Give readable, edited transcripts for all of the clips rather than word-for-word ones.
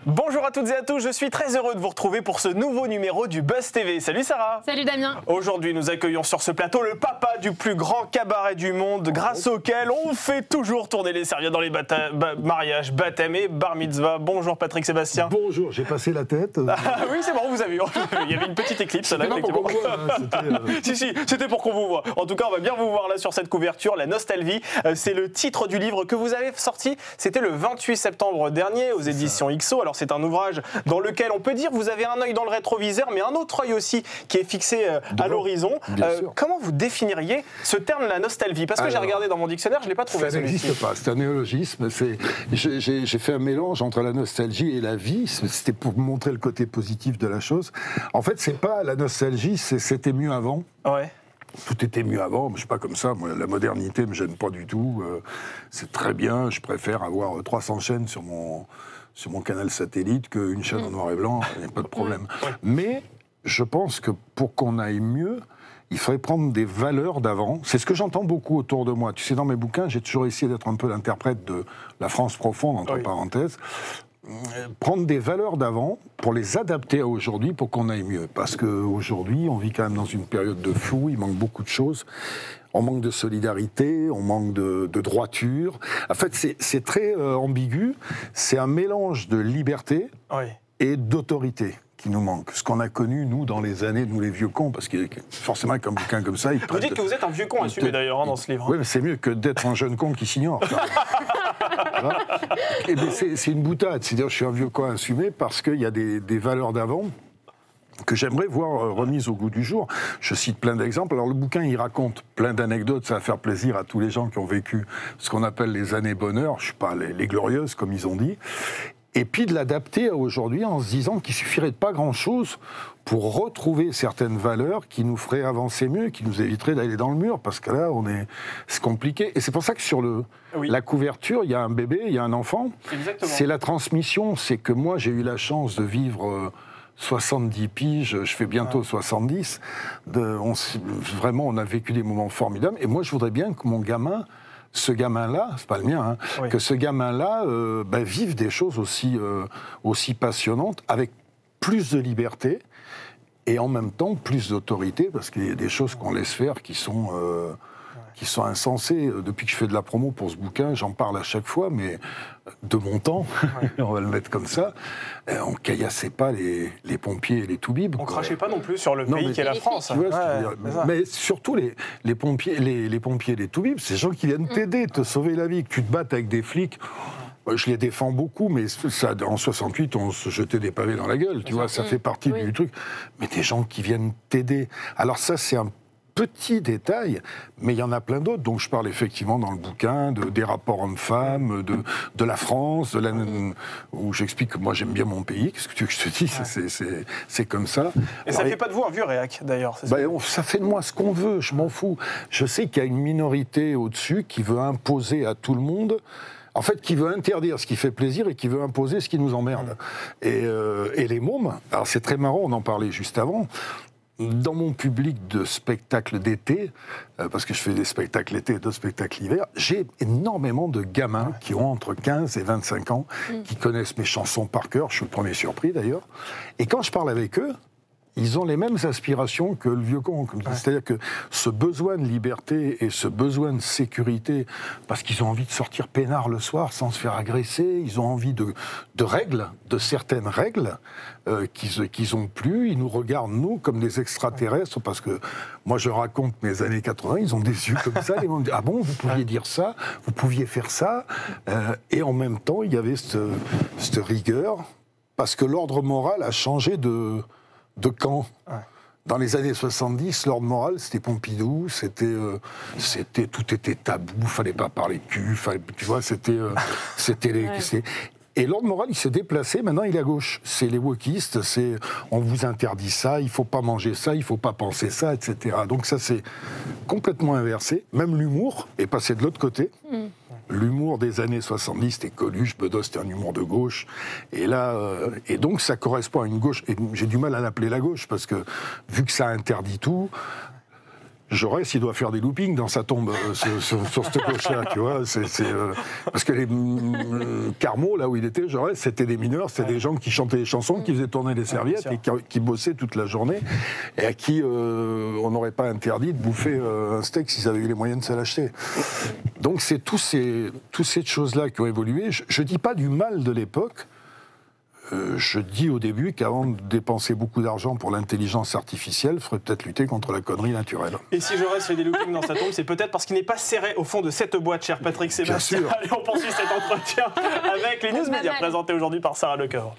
Bonjour à toutes et à tous, je suis très heureux de vous retrouver pour ce nouveau numéro du Buzz TV. Salut Sarah. Salut Damien. Aujourd'hui nous accueillons sur ce plateau le papa du plus grand cabaret du monde, grâce auquel on fait toujours tourner les serviettes dans les mariages, baptêmes et bar mitzvah. Bonjour Patrick Sébastien. Bonjour, j'ai passé la tête. Ah, oui c'est bon, vous avez vu, il y avait une petite éclipse là effectivement. Si, c'était pour qu'on vous voit. En tout cas on va bien vous voir là sur cette couverture, La Nostalgie. C'est le titre du livre que vous avez sorti, c'était le 28 septembre dernier aux éditions XO. Alors c'est un ouvrage dans lequel on peut dire vous avez un œil dans le rétroviseur, mais un autre œil aussi qui est fixé à l'horizon. Comment vous définiriez ce terme, la nostalgie? Parce que j'ai regardé dans mon dictionnaire, je ne l'ai pas trouvé. Ça n'existe pas, c'est un néologisme. J'ai fait un mélange entre la nostalgie et la vie, c'était pour montrer le côté positif de la chose. En fait, c'est pas la nostalgie, c'était mieux avant. Ouais. Tout était mieux avant, mais je suis pas comme ça. Moi, la modernité me gêne pas du tout. C'est très bien. Je préfère avoir 300 chaînes sur mon canal satellite qu'une chaîne en noir et blanc. Il n'y a pas de problème. Mais je pense que pour qu'on aille mieux, il faudrait prendre des valeurs d'avant. C'est ce que j'entends beaucoup autour de moi. Tu sais, dans mes bouquins, j'ai toujours essayé d'être un peu l'interprète de la France profonde, entre parenthèses. Prendre des valeurs d'avant pour les adapter à aujourd'hui pour qu'on aille mieux. Parce qu'aujourd'hui, on vit quand même dans une période de flou, il manque beaucoup de choses. On manque de solidarité, on manque de droiture. En fait, c'est très ambigu. C'est un mélange de liberté et d'autorité qui nous manque. Ce qu'on a connu, nous, dans les années, nous les vieux cons, parce que forcément, qu'un bouquin comme ça... Vous dites que vous êtes un vieux con assumé d'ailleurs dans ce livre. Oui, mais c'est mieux que d'être un jeune con qui s'ignore. C'est une boutade. C'est-à-dire je suis un vieux con assumé parce qu'il y a des valeurs d'avant que j'aimerais voir remises au goût du jour. Je cite plein d'exemples. Alors le bouquin, il raconte plein d'anecdotes, ça va faire plaisir à tous les gens qui ont vécu ce qu'on appelle les années bonheur, je ne sais pas, les glorieuses, comme ils ont dit. Et puis de l'adapter à aujourd'hui en se disant qu'il suffirait de pas grand-chose pour retrouver certaines valeurs qui nous feraient avancer mieux, qui nous éviteraient d'aller dans le mur, parce que là, c'est compliqué. Et c'est pour ça que sur la couverture, il y a un bébé, il y a un enfant. C'est la transmission, c'est que moi, j'ai eu la chance de vivre 70 piges, je fais bientôt 70. Vraiment, on a vécu des moments formidables. Et moi, je voudrais bien que mon gamin... Ce gamin-là, c'est pas le mien, que ce gamin-là vive des choses aussi passionnantes, avec plus de liberté et en même temps plus d'autorité, parce qu'il y a des choses qu'on laisse faire qui sont insensées. Depuis que je fais de la promo pour ce bouquin, j'en parle à chaque fois, mais de mon temps, on va le mettre comme ça, on caillassait pas les pompiers et les toubibs. On crachait pas non plus sur le pays qu'est la France. Mais surtout les pompiers et les toubibs, c'est des gens qui viennent t'aider, te sauver la vie, que tu te battes avec des flics. Je les défends beaucoup, mais ça, en 68, on se jetait des pavés dans la gueule, tu vois, ça fait partie du truc. Mais des gens qui viennent t'aider. Alors ça, c'est un petit détail, mais il y en a plein d'autres. Donc je parle effectivement dans le bouquin des rapports hommes-femmes, de la France, où j'explique que moi j'aime bien mon pays. Qu'est-ce que tu veux que je te dise, c'est comme ça. Et ça ne fait pas de vous un vieux réac, d'ailleurs. Ça fait de moi ce qu'on veut, je m'en fous. Je sais qu'il y a une minorité au-dessus qui veut imposer à tout le monde. En fait, qui veut interdire ce qui fait plaisir et qui veut imposer ce qui nous emmerde. Et les mômes, alors c'est très marrant, on en parlait juste avant. Dans mon public de spectacles d'été, parce que je fais des spectacles été et d'autres spectacles hiver, j'ai énormément de gamins qui ont entre 15 et 25 ans, qui connaissent mes chansons par cœur. Je suis le premier surpris d'ailleurs. Et quand je parle avec eux, ils ont les mêmes aspirations que le vieux con. C'est-à-dire que ce besoin de liberté et ce besoin de sécurité, parce qu'ils ont envie de sortir peinard le soir sans se faire agresser, ils ont envie de règles, de certaines règles qu'ils ont plus. Ils nous regardent, nous, comme des extraterrestres, parce que moi, je raconte mes années 80, ils ont des yeux comme ça. Ils me disent, ah bon, vous pouviez dire ça, vous pouviez faire ça. Et en même temps, il y avait cette rigueur, parce que l'ordre moral a changé de camp. Dans les années 70, l'ordre moral, c'était Pompidou, tout était tabou, fallait pas parler de cul, tu vois, c'était Et l'ordre moral, il s'est déplacé, maintenant il est à gauche. C'est les wokistes, c'est on vous interdit ça, il faut pas manger ça, il faut pas penser ça, etc. Donc ça, c'est complètement inversé. Même l'humour est passé de l'autre côté. l'humour des années 70, c'était Coluche, Bedos, c'était un humour de gauche. Et là, et donc ça correspond à une gauche. Et j'ai du mal à l'appeler la gauche, parce que vu que ça interdit tout, Jaurès, il doit faire des loopings dans sa tombe sur cette gauche-là, tu vois. Parce que les Carmaux, là où il était, Jaurès, c'était des mineurs, c'était des gens qui chantaient des chansons, qui faisaient tourner des serviettes et qui bossaient toute la journée, et à qui on n'aurait pas interdit de bouffer un steak s'ils avaient eu les moyens de se l'acheter. Donc c'est toutes ces choses-là qui ont évolué. Je ne dis pas du mal de l'époque. Je dis au début qu'avant de dépenser beaucoup d'argent pour l'intelligence artificielle, il faudrait peut-être lutter contre la connerie naturelle. Et si Jaurès fait des loopings dans sa tombe, c'est peut-être parce qu'il n'est pas serré au fond de cette boîte, cher Patrick Sébastien. Bien sûr. Allez, on poursuit cet entretien avec les news médias présentés aujourd'hui par Sarah Lecoeur.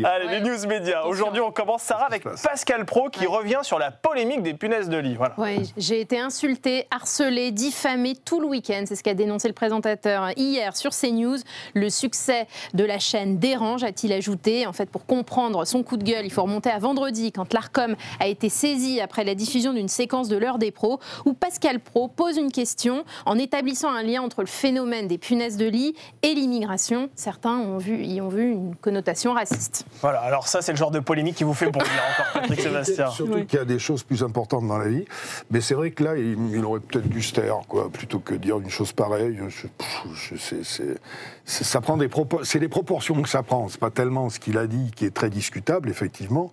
Allez, les news médias. Aujourd'hui, on commence, Sarah, avec Pascal Praud qui revient sur la polémique des punaises de lit. Voilà. Oui, j'ai été insultée, harcelée, diffamée tout le week-end. C'est ce qu'a dénoncé le présentateur hier sur CNews. Le succès de la chaîne dérange, a-t-il ajouté. En fait, pour comprendre son coup de gueule, il faut remonter à vendredi, quand l'Arcom a été saisi après la diffusion d'une séquence de l'heure des pros, où Pascal Praud pose une question en établissant un lien entre le phénomène des punaises de lit et l'immigration. Certains y ont vu une connotation raciste. Voilà, alors ça, c'est le genre de polémique qui vous fait bondir encore, Patrick Sébastien. Surtout qu'il y a des choses plus importantes dans la vie. Mais c'est vrai que là, il aurait peut-être dû se taire, quoi, plutôt que de dire une chose pareille. Ça prend c'est les proportions que ça prend. C'est pas tellement ce qu'il a dit qui est très discutable, effectivement,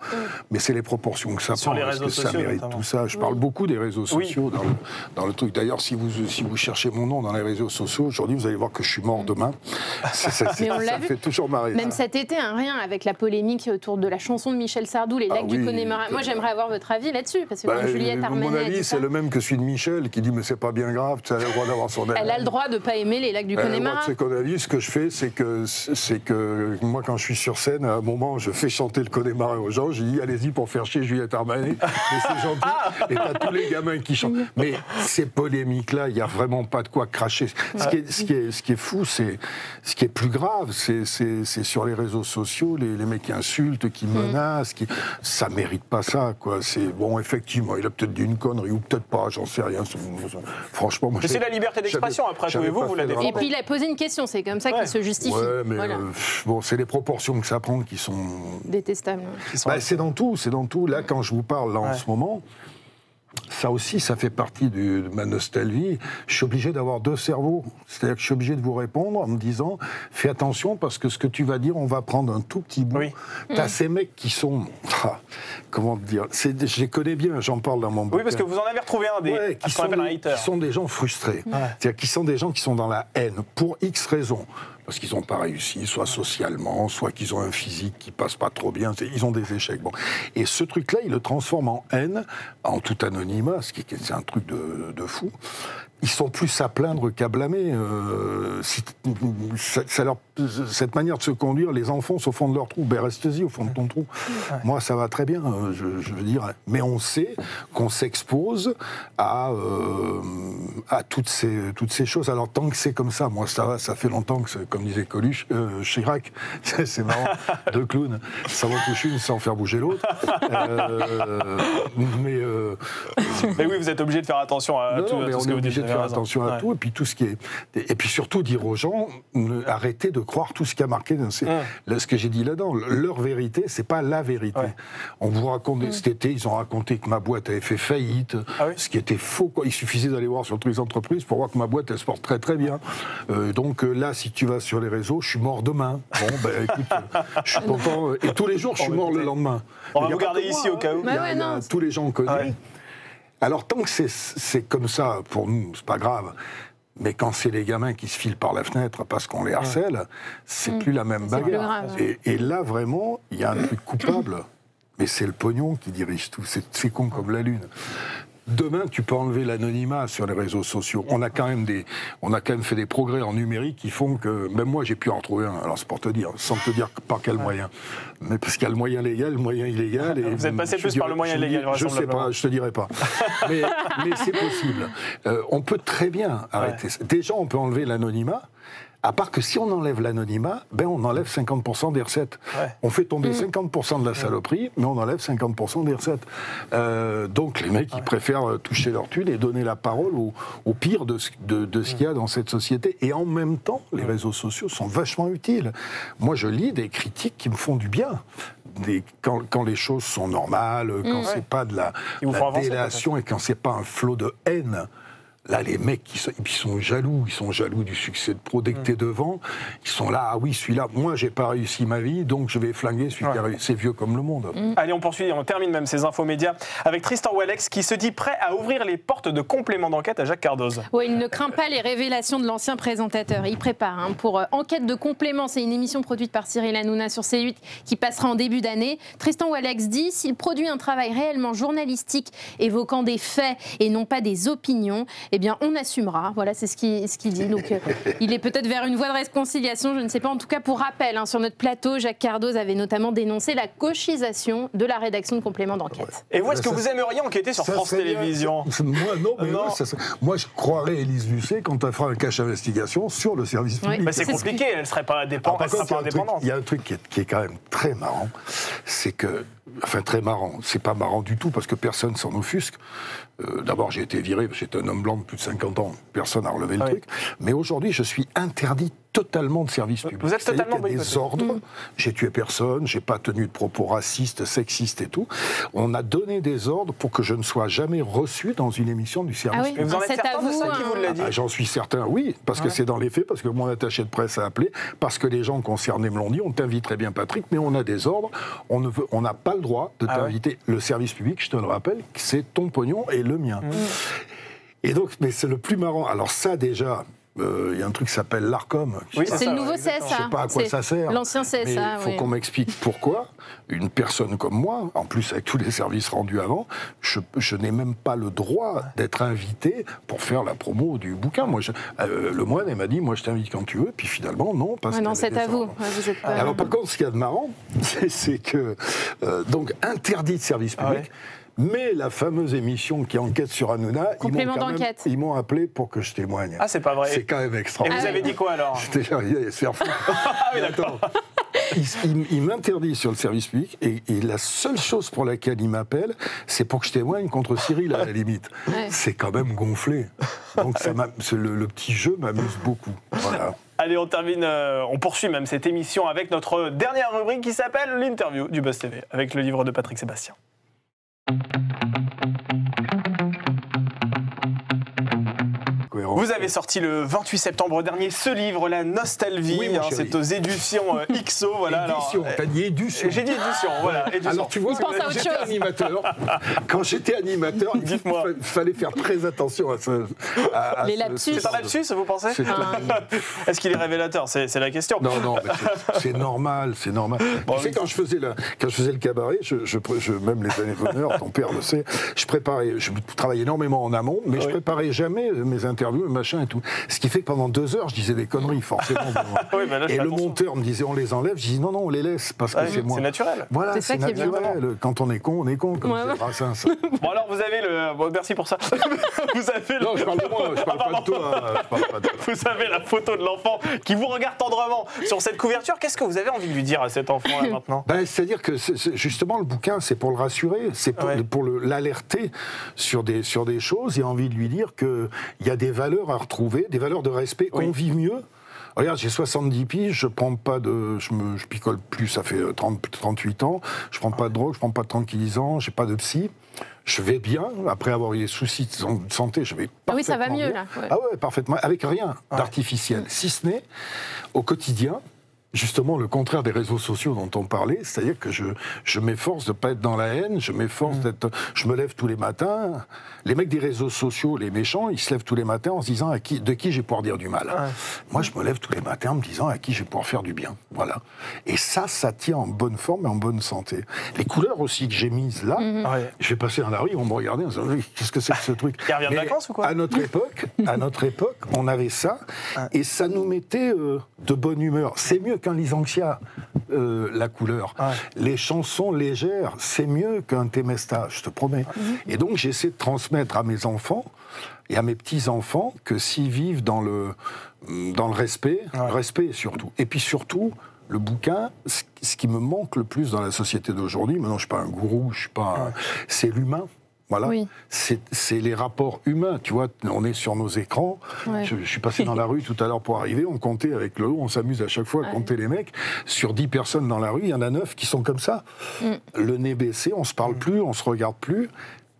mais c'est les proportions que ça sur prend. Les réseaux sociaux, ça mérite notamment. tout ça. Je parle beaucoup des réseaux sociaux dans le truc. D'ailleurs, si vous cherchez mon nom dans les réseaux sociaux, aujourd'hui, vous allez voir que je suis mort demain. Ça me fait toujours marrer. Même cet été, un rien avec la polémique autour de la chanson de Michel Sardou, Les Lacs du Connemara. Moi, j'aimerais avoir votre avis là-dessus, parce que quand Juliette Armanet mon avis, c'est le même que celui de Michel, qui dit mais c'est pas bien grave, tu as le droit d'avoir son avis. Elle a le droit de pas aimer Les Lacs du Connemara. C'est qu'on a dit, ce que je fais, c'est que moi, quand je suis sur scène, à un moment, je fais chanter le Connemara aux gens, je dis allez-y pour faire chier Juliette Armanet, mais c'est gentil, et t'as tous les gamins qui chantent. Mais ces polémiques-là, il n'y a vraiment pas de quoi cracher. Ce qui est fou, c'est ce qui est plus grave, c'est sur les réseaux sociaux, les mecs qui insultent, qui menacent, ça mérite pas ça, quoi. C'est bon, effectivement, il a peut-être dit une connerie ou peut-être pas, j'en sais rien. Franchement, moi, mais c'est la liberté d'expression, après tout, et vous la défendez. Et puis il a posé une question, c'est comme ça qu'il se justifie. Ouais, mais voilà. Bon, c'est les proportions que ça prend qui sont détestables. C'est dans tout. Là, quand je vous parle là en ce moment. Ça aussi, ça fait partie de ma nostalgie. Je suis obligé d'avoir deux cerveaux. C'est-à-dire que je suis obligé de vous répondre en me disant fais attention parce que ce que tu vas dire, on va prendre un tout petit bout. Oui. T'as ces mecs qui sont... comment dire, je les connais bien, j'en parle dans mon bouquin. Oui, parce que vous en avez retrouvé un qui sont des gens frustrés. Ouais. C'est-à-dire qui sont des gens qui sont dans la haine pour X raisons. Parce qu'ils n'ont pas réussi, soit socialement, soit qu'ils ont un physique qui passe pas trop bien, ils ont des échecs. Bon. Et ce truc-là, ils le transforment en haine, en tout anonymat, c'est un truc de fou. Ils sont plus à plaindre qu'à blâmer. Cette manière de se conduire les enfonce au fond de leur trou. Ben reste-y au fond de ton trou. Ouais. Moi, ça va très bien, je veux dire. Mais on sait qu'on s'expose à toutes ces choses. Alors, tant que c'est comme ça, moi, ça va, ça fait longtemps que, comme disait Coluche, Chirac, c'est marrant, deux clowns, ça va toucher une sans faire bouger l'autre. Mais oui, vous êtes obligé de faire attention à tout ce que vous dites. Faire attention à tout, et puis tout ce qui est... Et puis surtout dire aux gens, arrêtez de croire tout ce qui a marqué dans ce que j'ai dit là-dedans. Leur vérité, c'est pas la vérité. Ouais. On vous raconte, cet été, ils ont raconté que ma boîte avait fait faillite, ce qui était faux, quoi. Il suffisait d'aller voir sur toutes les entreprises pour voir que ma boîte, elle se porte très très bien. Donc là, si tu vas sur les réseaux, je suis mort demain. Bon, ben écoute, je suis content. Et tous les jours, je suis mort le lendemain. On va vous garder ici au cas où. Tous les gens connus. Alors, tant que c'est comme ça, pour nous, c'est pas grave. Mais quand c'est les gamins qui se filent par la fenêtre parce qu'on les harcèle, c'est plus la même bagarre. Et là, vraiment, il y a un truc coupable. Mais c'est le pognon qui dirige tout. C'est con comme la lune. Demain, tu peux enlever l'anonymat sur les réseaux sociaux. On a quand même fait des progrès en numérique qui font que, même moi, j'ai pu en trouver un. Alors, c'est pour te dire, sans te dire par quel moyen. Mais parce qu'il y a le moyen légal, le moyen illégal. Et vous êtes passé plus par le moyen légal, je sais pas, je te dirai pas. mais c'est possible. On peut très bien arrêter ça. Déjà, on peut enlever l'anonymat. À part que si on enlève l'anonymat, ben on enlève 50% des recettes. Ouais. On fait tomber 50% de la saloperie, mais on enlève 50% des recettes. Donc les mecs, ils préfèrent toucher leur thune et donner la parole au pire de ce qu'il y a dans cette société. Et en même temps, les réseaux sociaux sont vachement utiles. Moi, je lis des critiques qui me font du bien. Quand les choses sont normales, quand c'est pas de la délation et quand c'est pas un flot de haine. Là, les mecs, ils sont jaloux du succès de Pro. Dès que t'es devant, ils sont là, ah oui, celui-là, moi, j'ai pas réussi ma vie, donc je vais flinguer celui qui a réussi. C'est vieux comme le monde. Allez, on poursuit, on termine même ces infos médias avec Tristan Walex qui se dit prêt à ouvrir les portes de complément d'enquête à Jacques Cardoz. Oui, il ne craint pas les révélations de l'ancien présentateur. Il prépare pour Enquête de complément. C'est une émission produite par Cyril Hanouna sur C8 qui passera en début d'année. Tristan Walex dit, s'il produit un travail réellement journalistique évoquant des faits et non pas des opinions, eh bien, on assumera. Voilà, c'est ce qu'il dit. Donc, il est peut-être vers une voie de réconciliation, je ne sais pas. En tout cas, pour rappel, sur notre plateau, Jacques Cardoz avait notamment dénoncé la gauchisation de la rédaction de complément d'enquête. Et vous, est-ce que vous aimeriez enquêter sur France Télévisions ? Moi, non, mais non. Moi, je croirais Élise Lucet quand elle fera un cache investigation sur le service public. Oui. Mais c'est compliqué, elle ne serait pas indépendante. Il y a un truc qui est quand même très marrant, c'est que enfin, très marrant. C'est pas marrant du tout parce que personne s'en offusque. D'abord, j'ai été viré, j'étais un homme blanc de plus de 50 ans, personne n'a relevé le truc. Mais aujourd'hui, je suis interdit totalement de service public. Vous êtes totalement boycotté. Il y a des ordres, j'ai tué personne, j'ai pas tenu de propos racistes, sexistes et tout. On a donné des ordres pour que je ne sois jamais reçu dans une émission du service public. Vous en êtes certain de ça qui vous l'a dit ? J'en suis certain, oui, parce que c'est dans les faits, parce que mon attaché de presse a appelé, parce que les gens concernés me l'ont dit, on t'invite très bien Patrick, mais on a des ordres, on n'a pas le droit de t'inviter. Le service public, je te le rappelle, c'est ton pognon et le mien. Et donc, mais c'est le plus marrant. Alors ça déjà, il y a un truc qui s'appelle l'ARCOM. Oui, c'est le nouveau CSA. Je ne sais pas à quoi ça sert. L'ancien CSA, mais il faut qu'on m'explique pourquoi une personne comme moi, en plus avec tous les services rendus avant, je n'ai même pas le droit d'être invité pour faire la promo du bouquin. Moi, le moine, elle m'a dit, moi je t'invite quand tu veux, puis finalement, non. Parce non, c'est à vous. Vous êtes pas... Alors par contre, ce qu'il y a de marrant, c'est que, donc, interdit de service public, mais la fameuse émission qui enquête sur Hanouna, ils m'ont appelé pour que je témoigne. Ah, c'est pas vrai. C'est quand même extraordinaire. Et vous avez dit quoi alors ? J'étais arrivé à se faire foutre. Ah oui, d'accord. Il m'interdit sur le service public et la seule chose pour laquelle il m'appelle, c'est pour que je témoigne contre Cyril à la limite. C'est quand même gonflé. Donc le petit jeu m'amuse beaucoup. Voilà. Allez, on termine, on poursuit même cette émission avec notre dernière rubrique qui s'appelle l'interview du Buzz TV, avec le livre de Patrick Sébastien. Vous avez sorti le 28 septembre dernier ce livre, La Nostalgie. Oui, c'est aux éditions XO. Voilà, édition, t'as dit édition. J'ai dit édition, voilà. Édition. Alors tu vois, quand j'étais animateur, il fallait faire très attention à ce... Les lapsus. C'est un lapsus, vous pensez ? Est-ce qu'il est révélateur ? C'est la question. Non, mais c'est normal, c'est normal. Bon, tu sais, quand je faisais le cabaret, même les années d'honneur, ton père le sait, je travaillais énormément en amont, mais je préparais jamais mes interviews, machin et tout. Ce qui fait que pendant 2 heures, je disais des conneries, forcément. Et le monteur me disait, on les enlève. Je dis, non, on les laisse, parce que c'est moi. C'est naturel. Voilà, c'est naturel. Quand on est con, comme c'est Brassens. Bon, alors, vous avez le... Bon, merci pour ça. Vous avez Non, je parle de moi, je parle pas de toi. Vous avez la photo de l'enfant qui vous regarde tendrement sur cette couverture. Qu'est-ce que vous avez envie de lui dire à cet enfant, là, maintenant ? C'est-à-dire que, justement, le bouquin, c'est pour le rassurer, c'est pour l'alerter sur des choses, et envie de lui dire qu'il y a des valeurs à retrouver, des valeurs de respect, qu'on vit mieux. Regarde, j'ai 70 piges, je picole plus, ça fait 38 ans, je prends pas de drogue, je prends pas de tranquillisants, j'ai pas de psy. Je vais bien, après avoir eu des soucis de santé, je vais parfaitement oui, ça va mieux, bien. là. Ah ouais, parfaitement, avec rien d'artificiel, si ce n'est au quotidien. Justement, le contraire des réseaux sociaux dont on parlait, c'est-à-dire que je m'efforce de ne pas être dans la haine, je m'efforce je me lève tous les matins. Les mecs des réseaux sociaux, les méchants, ils se lèvent tous les matins en se disant de qui je vais pouvoir dire du mal. Moi, je me lève tous les matins en me disant à qui je vais pouvoir faire du bien. Voilà. Et ça tient en bonne forme et en bonne santé. Les couleurs aussi que j'ai mises là, je vais passer dans la rue, ils vont me regarder en disant qu'est-ce que c'est que ce truc. Il revient de vacances ou quoi ? À notre époque, on avait ça et ça nous mettait de bonne humeur. C'est mieux qu'un Lysanxia. la couleur. Les chansons légères, c'est mieux qu'un Temesta, je te promets. Et donc j'essaie de transmettre à mes enfants et à mes petits-enfants que s'ils vivent dans le respect, respect surtout. Et puis surtout, le bouquin, ce qui me manque le plus dans la société d'aujourd'hui, maintenant je ne suis pas un gourou, je suis pas, c'est l'humain. Voilà, c'est les rapports humains, tu vois, on est sur nos écrans, je suis passé dans la rue tout à l'heure pour arriver, on comptait avec Lolo, on s'amuse à chaque fois à compter les mecs, sur 10 personnes dans la rue, il y en a 9 qui sont comme ça, le nez baissé, on se parle plus, on se regarde plus.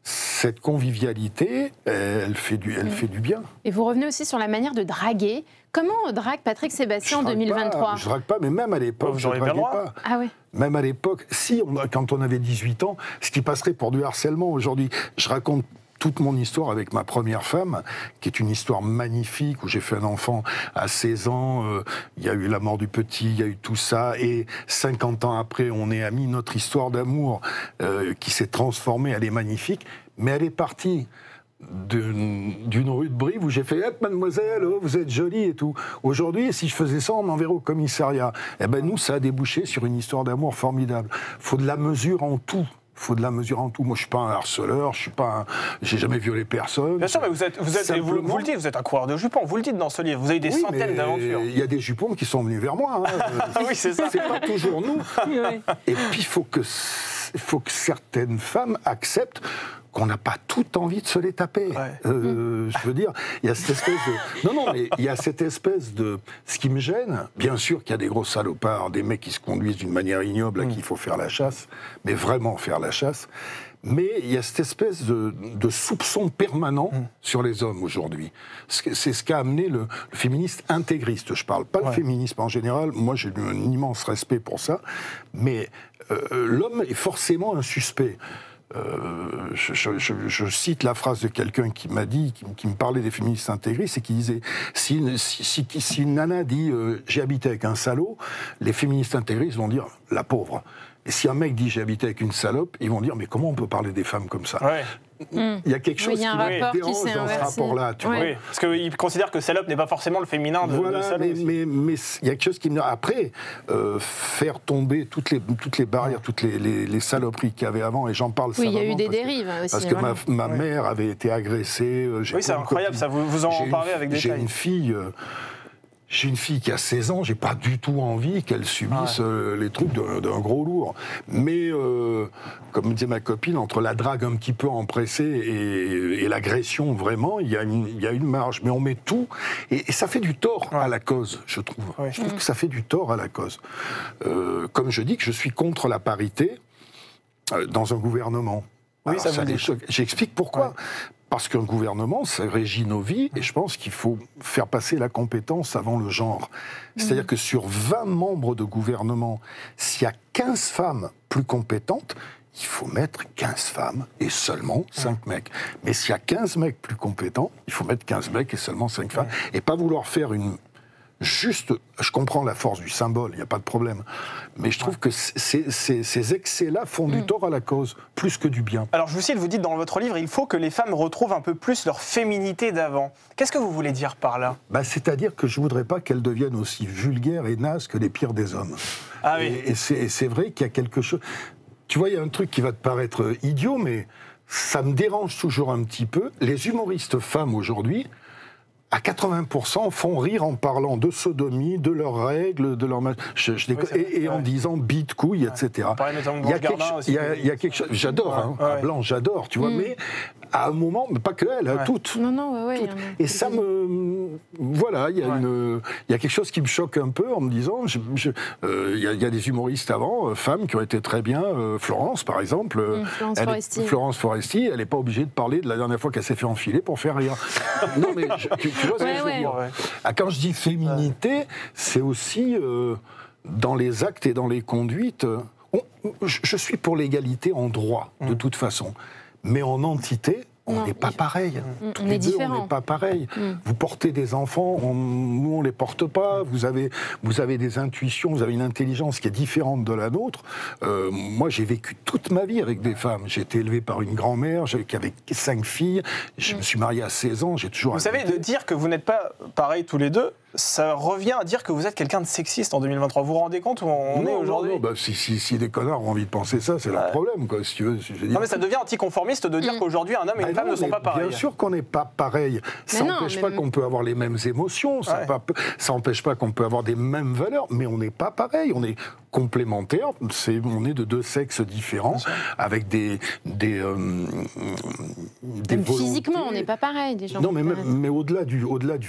Cette convivialité, elle fait du bien. Et vous revenez aussi sur la manière de draguer. Comment drague Patrick Sébastien en 2023 ? Je drague pas, mais même à l'époque, je ne draguais pas. Ah oui. Même à l'époque, quand on avait 18 ans, ce qui passerait pour du harcèlement aujourd'hui. Je raconte toute mon histoire avec ma première femme, qui est une histoire magnifique, où j'ai fait un enfant à 16 ans, il y a eu la mort du petit, il y a eu tout ça, et 50 ans après, on est amis, notre histoire d'amour qui s'est transformée, elle est magnifique, mais elle est partie d'une rue de Brive où j'ai fait « mademoiselle, oh, vous êtes jolie » et tout. Aujourd'hui, si je faisais ça, on m'enverrait au commissariat. Eh ben nous, ça a débouché sur une histoire d'amour formidable. Faut de la mesure en tout. Faut de la mesure en tout. Moi, je suis pas un harceleur, j'ai jamais violé personne. Bien sûr, mais vous le dites, vous êtes un coureur de jupons. Vous le dites dans ce livre. Vous avez des centaines d'aventures. Il y a des jupons qui sont venus vers moi. Oui, c'est ça. C'est pas toujours nous. Et puis, il faut que certaines femmes acceptent qu'on n'a pas toute envie de se les taper. Je veux dire, il y a cette espèce de... Non, mais il y a cette espèce de... Ce qui me gêne, bien sûr qu'il y a des gros salopards, des mecs qui se conduisent d'une manière ignoble, à qui il faut faire la chasse, mais vraiment faire la chasse. Mais il y a cette espèce de soupçon permanent sur les hommes aujourd'hui. C'est ce qu'a amené le féministe intégriste. Je parle pas de féminisme en général, moi j'ai un immense respect pour ça, mais l'homme est forcément un suspect. Je cite la phrase de quelqu'un qui m'a dit, qui me parlait des féministes intégristes, et qui disait si une nana dit j'ai habité avec un salaud, les féministes intégristes vont dire la pauvre. Et si un mec dit j'ai habité avec une salope, ils vont dire mais comment on peut parler des femmes comme ça ? Il y a quelque chose qui me dérange dans ce rapport-là. Tu vois. Oui, parce qu'ils considèrent que salope n'est pas forcément le féminin de salope. Mais il y a quelque chose qui me... Après, faire tomber toutes les barrières, toutes les saloperies qu'il y avait avant, et j'en parle savamment. Oui, il y a eu des dérives aussi. Parce que ma mère avait été agressée. Oui, c'est incroyable, ça, vous en parlez avec détail. J'ai une fille qui a 16 ans, j'ai pas du tout envie qu'elle subisse les trucs d'un gros lourd. Mais, comme disait ma copine, entre la drague un petit peu empressée et l'agression, vraiment, il y a une marge. Mais on met tout, et ça fait du tort à la cause, je trouve. Je trouve que ça fait du tort à la cause. Comme je dis que je suis contre la parité dans un gouvernement. Oui, ça vous dit. J'explique pourquoi. Parce qu'un gouvernement, ça régit nos vies, et je pense qu'il faut faire passer la compétence avant le genre. C'est-à-dire que sur 20 membres de gouvernement, s'il y a 15 femmes plus compétentes, il faut mettre 15 femmes et seulement 5 mecs. Mais s'il y a 15 mecs plus compétents, il faut mettre 15 mecs et seulement 5 femmes. Et pas vouloir faire une... Juste, je comprends la force du symbole, il n'y a pas de problème. Mais je trouve que ces excès-là font du tort à la cause, plus que du bien. Alors je vous cite, vous dites dans votre livre, il faut que les femmes retrouvent un peu plus leur féminité d'avant. Qu'est-ce que vous voulez dire par là ? C'est-à-dire que je ne voudrais pas qu'elles deviennent aussi vulgaires et nazes que les pires des hommes. Ah oui. Et c'est vrai qu'il y a quelque chose... Tu vois, il y a un truc qui va te paraître idiot, mais ça me dérange toujours un petit peu. Les humoristes femmes aujourd'hui... à 80% font rire en parlant de sodomie, de leurs règles, de leurs... et en disant bite, couille, etc. Il y a quelque chose... J'adore, Blanche, j'adore, tu vois, mais à un moment, mais pas que elle, toutes. Toutes. Et ça me... Voilà, il y a quelque chose qui me choque un peu en me disant... Il y a des humoristes avant, femmes, qui ont été très bien. Florence, par exemple. Florence Foresti, elle n'est pas obligée de parler de la dernière fois qu'elle s'est fait enfiler pour faire rire. Non, mais... Tu vois ce que je veux dire ? Quand je dis féminité, c'est aussi dans les actes et dans les conduites. Je suis pour l'égalité en droit, de toute façon. Mais en entité, on n'est pas pareil. Tous les deux, on n'est pas pareil. Vous portez des enfants, nous, on ne les porte pas. Vous avez des intuitions, vous avez une intelligence qui est différente de la nôtre. Moi, j'ai vécu toute ma vie avec des femmes. J'ai été élevé par une grand-mère qui avait 5 filles. Je me suis marié à 16 ans. J'ai toujours... Vous savez, de dire que vous n'êtes pas pareils tous les deux, ça revient à dire que vous êtes quelqu'un de sexiste en 2023. Vous vous rendez compte où on est aujourd'hui? Non, si des connards ont envie de penser ça, c'est leur problème, quoi, si tu veux. Non, mais ça devient anticonformiste de dire qu'aujourd'hui, un homme et une femme ne sont pas pareils. Bien sûr qu'on n'est pas pareil. Ça n'empêche pas qu'on peut avoir les mêmes émotions, ça n'empêche pas qu'on peut avoir des mêmes valeurs, mais on n'est pas pareil. On est complémentaires, on est de deux sexes différents, avec des physiquement, on n'est pas pareil, des gens. Non, mais au-delà du...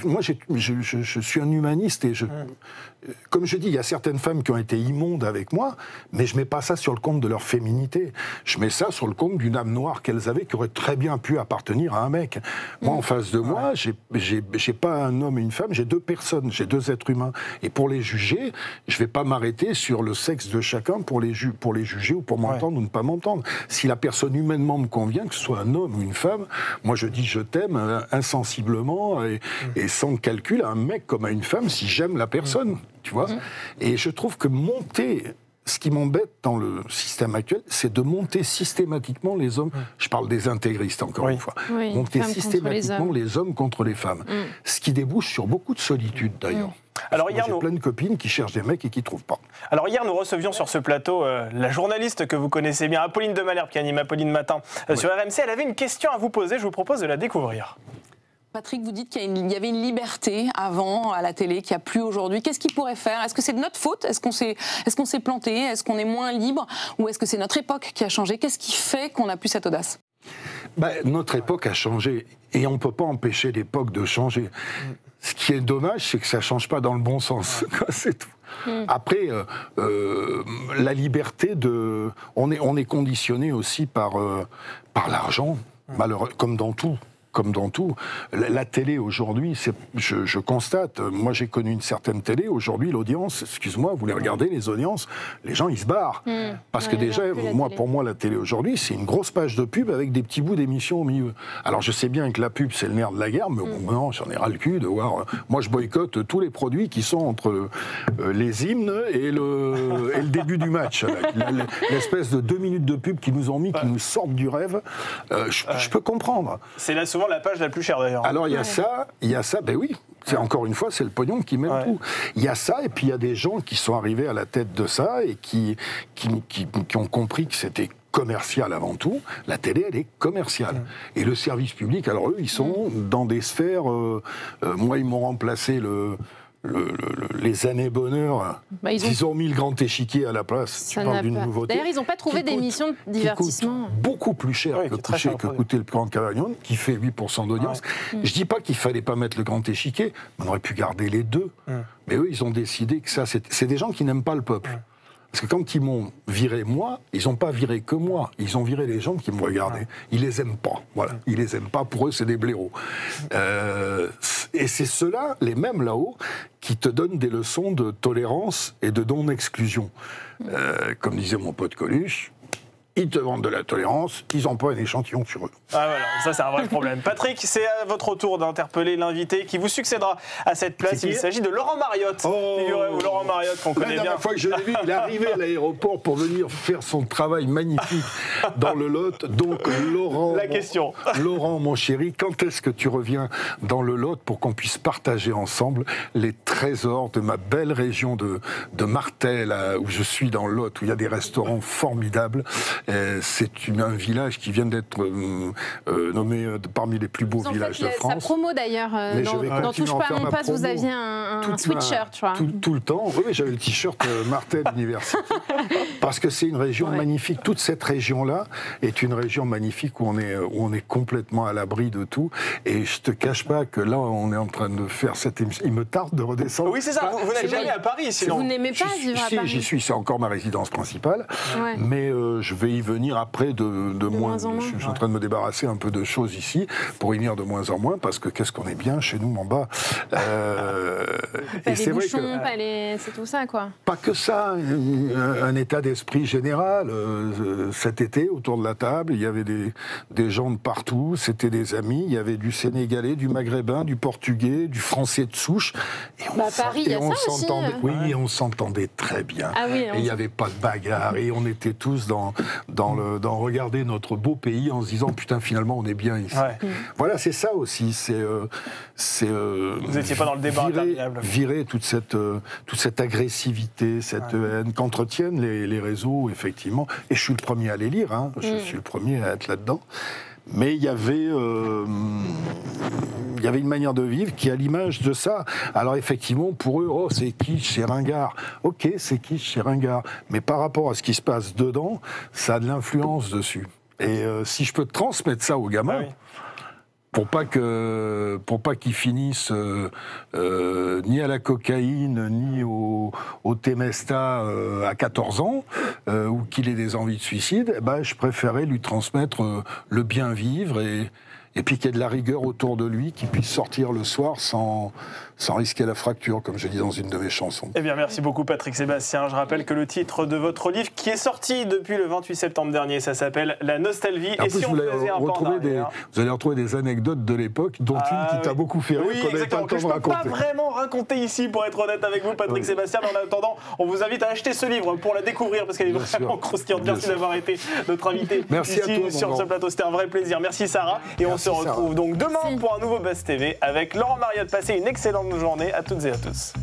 Moi, je suis un humaniste et comme je dis, il y a certaines femmes qui ont été immondes avec moi, mais je mets pas ça sur le compte de leur féminité. Je mets ça sur le compte d'une âme noire qu'elles avaient, qui aurait très bien pu appartenir à un mec. Moi, en face de moi, j'ai pas un homme et une femme, j'ai deux personnes, j'ai deux êtres humains. Et pour les juger, je vais pas m'arrêter sur le sexe de chacun pour les juger ou pour m'entendre ou ne pas m'entendre. Si la personne humainement me convient, que ce soit un homme ou une femme, moi je dis je t'aime insensiblement et sans calcul à un mec comme à une femme si j'aime la personne. Tu vois. Et je trouve que ce qui m'embête dans le système actuel, c'est de monter systématiquement les hommes. Je parle des intégristes, encore une fois. Monter systématiquement les hommes contre les femmes. Ce qui débouche sur beaucoup de solitude, d'ailleurs. Alors hier, j'ai plein de copines qui cherchent des mecs et qui ne trouvent pas. Alors hier, nous recevions sur ce plateau la journaliste que vous connaissez bien, Apolline de Malherbe, qui anime Apolline Matin sur RMC. Elle avait une question à vous poser, je vous propose de la découvrir. Patrick, vous dites qu'il y avait une liberté avant à la télé, qu'il n'y a plus aujourd'hui. Qu'est-ce qu'il pourrait faire? Est-ce que c'est de notre faute? Est-ce qu'on s'est planté? Est-ce qu'on est moins libre? Ou est-ce que c'est notre époque qui a changé? Qu'est-ce qui fait qu'on n'a plus cette audace? Notre époque a changé et on ne peut pas empêcher l'époque de changer. Ce qui est dommage, c'est que ça ne change pas dans le bon sens. C'est tout. Après, la liberté on est conditionné aussi par l'argent, malheureusement, comme dans tout. Comme dans tout, la télé aujourd'hui, je constate, moi j'ai connu une certaine télé, aujourd'hui l'audience, excuse-moi, vous les regardez les audiences, les gens ils se barrent. Parce que déjà, pour moi la télé aujourd'hui, c'est une grosse page de pub avec des petits bouts d'émissions au milieu. Alors je sais bien que la pub c'est le nerf de la guerre, mais non, j'en ai ras le cul de voir. Moi je boycotte tous les produits qui sont entre les hymnes et le début du match. L'espèce de 2 minutes de pub qu'ils nous ont mis, qui nous sortent du rêve, je peux comprendre. C'est là souvent la page la plus chère d'ailleurs. Alors il y a ça, ben oui, encore une fois, c'est le pognon qui mène tout. Il y a ça, et puis il y a des gens qui sont arrivés à la tête de ça et qui ont compris que c'était commercial avant tout. La télé, elle est commerciale. Et le service public, alors eux, ils sont dans des sphères... moi, ils m'ont remplacé les années bonheur, ils ont mis le grand échiquier à la place. Tu parles d'une nouveauté. D'ailleurs, ils n'ont pas trouvé d'émission de divertissement. Qui coûte beaucoup plus cher que coûtait le Grand Cavagnon, qui fait 8% d'audience. Je dis pas qu'il fallait pas mettre le grand échiquier, on aurait pu garder les deux. Mais eux, ils ont décidé que ça, c'est des gens qui n'aiment pas le peuple. Parce que quand ils m'ont viré moi, ils n'ont pas viré que moi, ils ont viré les gens qui me regardaient. Ils les aiment pas, voilà. Ils les aiment pas, pour eux c'est des blaireaux. Et c'est ceux-là, les mêmes là-haut, qui te donnent des leçons de tolérance et de non-exclusion. Comme disait mon pote Coluche, ils te vendent de la tolérance, ils n'ont pas un échantillon sur eux. Ah voilà, ça c'est un vrai problème. Patrick, c'est à votre tour d'interpeller l'invité qui vous succédera à cette place. Il s'agit de Laurent Mariotte. Figurez-vous, Laurent Mariotte qu'on connaît bien. La dernière fois que je l'ai vu, il est arrivé à l'aéroport pour venir faire son travail magnifique dans le Lot. Donc Laurent, Laurent, mon chéri, quand est-ce que tu reviens dans le Lot pour qu'on puisse partager ensemble les trésors de ma belle région de Martel, où je suis dans le Lot, où il y a des restaurants formidables. C'est un village qui vient d'être nommé parmi les plus beaux villages de France. Sa promo d'ailleurs, dans Touche pas à mon poste, vous aviez un sweatshirt, je crois. Tout le temps, oui, j'avais le t-shirt Martel Université. Parce que c'est une région magnifique. Toute cette région-là est une région magnifique où on est complètement à l'abri de tout. Et je te cache pas que là, on est en train de faire cette émission. Il me tarde de redescendre. Oui, c'est ça, vous n'êtes jamais à Paris, sinon. Vous n'aimez pas vivre à Paris? J'y suis, c'est encore ma résidence principale. Mais je vais y venir après de moins en moins. Je suis en train de me débarrasser un peu de choses ici pour y venir de moins en moins, parce que qu'est-ce qu'on est bien chez nous en bas. Et c'est vrai que c'est tout ça, quoi. Pas que ça, un état d'esprit général. Cet été, autour de la table, il y avait des gens de partout, c'était des amis, il y avait du Sénégalais, du Maghrébin, du Portugais, du Français de souche. Et Paris, il y a ça aussi. Oui, on s'entendait très bien. Ah oui, et il n'y avait pas de bagarre, et on était tous dans dans regarder notre beau pays en se disant putain finalement on est bien ici. Ouais. Voilà, c'est ça aussi. Vous n'étiez pas dans le débat interminable. Virer toute cette agressivité, cette haine qu'entretiennent les réseaux, effectivement. Et je suis le premier à les lire, hein. Je suis le premier à être là-dedans. Mais il y avait une manière de vivre qui est à l'image de ça. Alors effectivement, pour eux, oh, c'est kitsch, c'est ringard. Ok, c'est kitsch, c'est ringard. Mais par rapport à ce qui se passe dedans, ça a de l'influence dessus. Et si je peux transmettre ça aux gamins, pour pas qu'ils finissent ni à la cocaïne, ni au Temesta à 14 ans, ou qu'il ait des envies de suicide, je préférais lui transmettre le bien vivre et puis qu'il y ait de la rigueur autour de lui, qu'il puisse sortir le soir sans risquer la fracture, comme je dis dans une de mes chansons. Eh bien, merci beaucoup Patrick Sébastien. Je rappelle que le titre de votre livre, qui est sorti depuis le 28 septembre dernier, ça s'appelle La Nostalgie. En plus, vous allez retrouver des anecdotes de l'époque, dont une qui t'a beaucoup fait rire, qu'on n'avait pas le temps de raconter. Je ne peux pas vraiment raconter ici, pour être honnête avec vous, Patrick Sébastien, mais en attendant, on vous invite à acheter ce livre pour la découvrir, parce qu'elle est vraiment croustillante. Merci d'avoir été notre invité ici sur ce plateau. C'était un vrai plaisir. Merci Sarah. Et on se retrouve donc demain pour un nouveau Buzz TV avec Laurent Mariotte. Passez une excellente journée à toutes et à tous.